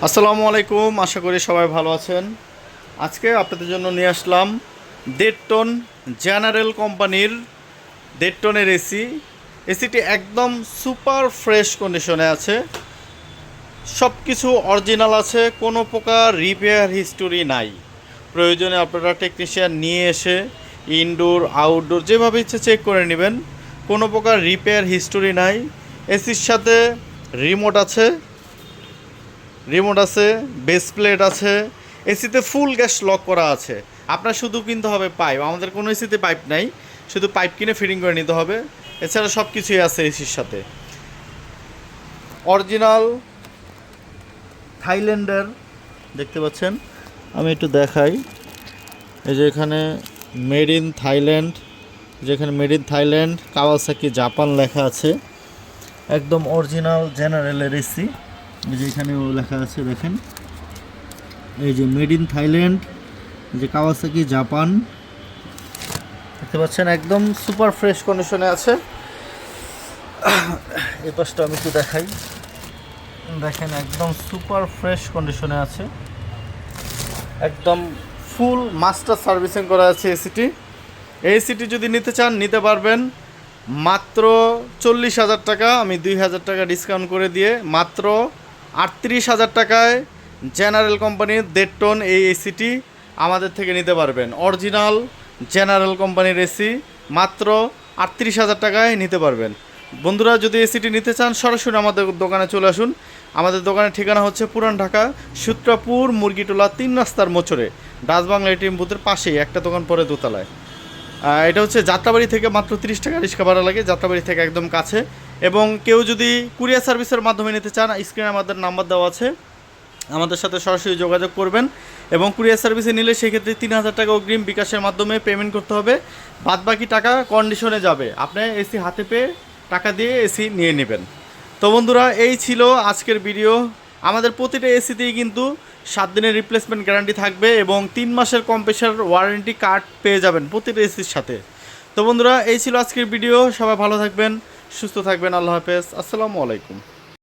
আসসালামু আলাইকুম, আশা করি সবাই ভালো আছেন। আজকে আপনাদের জন্য নিয়ে আসলাম দেড়টন জেনারেল কোম্পানির দেড়টনের এসিটি একদম সুপার ফ্রেশ কন্ডিশনে আছে। সব কিছু অরিজিনাল আছে, কোনো প্রকার রিপেয়ার হিস্টোরি নাই। প্রয়োজনে আপনারা টেকনিশিয়ান নিয়ে এসে ইনডোর আউটডোর যেভাবে ইচ্ছে চেক করে নেবেন। কোনো প্রকার রিপেয়ার হিস্টোরি নাই। এসির সাথে রিমোট আছে, বেস প্লেট আছে, এসিতে ফুল গ্যাস লক করা আছে। আপনার শুধু কিনতে হবে পাইপ, আমাদের কোনো এসিতে পাইপ নাই, শুধু পাইপ কিনে ফিটিং করে নিতে হবে। এছাড়া সব কিছুই আছে এসির সাথে। অরিজিনাল থাইল্যান্ডের দেখতে পাচ্ছেন, আমি একটু দেখাই। এই যে এখানে মেড ইন থাইল্যান্ড, যেখানে made in Thailand Kawasaki Japan লেখা আছে। একদম অরিজিনাল জেনারেলের এসি, এই যে এখানেও লেখা আছে দেখেন। এই যে মেড ইন থাইল্যান্ড, যে কাওয়াসাকি জাপান দেখতে পাচ্ছেন, একদম সুপার ফ্রেশ কন্ডিশনে আছে। এই পাশটা আমি একটু দেখাই, দেখেন একদম সুপার ফ্রেশ কন্ডিশনে আছে, একদম ফুল মাস্টার সার্ভিসিং করা আছে এসিটি। এই এসিটি যদি নিতে চান নিতে পারবেন মাত্র 40,000 টাকা। আমি 2,000 টাকা ডিসকাউন্ট করে দিয়ে মাত্র 38,000 টাকায় জেনারেল কোম্পানির দেড়টন এই এসিটি আমাদের থেকে নিতে পারবেন। অরিজিনাল জেনারেল কোম্পানির এসি মাত্র 38,000 টাকায় নিতে পারবেন। বন্ধুরা, যদি এসিটি নিতে চান সরাসরি আমাদের দোকানে চলে আসুন। আমাদের দোকানের ঠিকানা হচ্ছে পুরান ঢাকা সূত্রাপুর মুরগিটোলা 3 রাস্তার মোচরে, ডাচ বাংলা এটিএম বুথের পাশেই একটা দোকান পরে দোতলায়। এটা হচ্ছে যাত্রাবাড়ি থেকে মাত্র 30 টাকা রিক্সা ভাড়া লাগে, যাত্রাবাড়ি থেকে একদম কাছে। এবং কেউ যদি কুরিয়ার সার্ভিসের মাধ্যমে নিতে চান, স্ক্রিনে আমাদের নাম্বার দেওয়া আছে, আমাদের সাথে সরাসরি যোগাযোগ করবেন। এবং কুরিয়ার সার্ভিসে নিলে সেক্ষেত্রে 3,000 টাকা অগ্রিম বিকাশের মাধ্যমে পেমেন্ট করতে হবে, বাদবাকি টাকা কন্ডিশনে যাবে। আপনি এসি হাতে পেয়ে টাকা দিয়ে এসি নিয়ে নেবেন। তো বন্ধুরা, এই ছিল আজকের ভিডিও। আমাদের প্রতিটা এসিতেই কিন্তু 7 দিনের রিপ্লেসমেন্ট গ্যারান্টি থাকবে এবং 3 মাসের কম্প্রেসার ওয়ারেন্টি কার্ড পেয়ে যাবেন প্রতিটা এসির সাথে। তো বন্ধুরা, এই ছিল আজকের ভিডিও। সবাই ভালো থাকবেন, সুস্থ থাকবেন। আল্লাহ হাফেজ, আসসালামু আলাইকুম।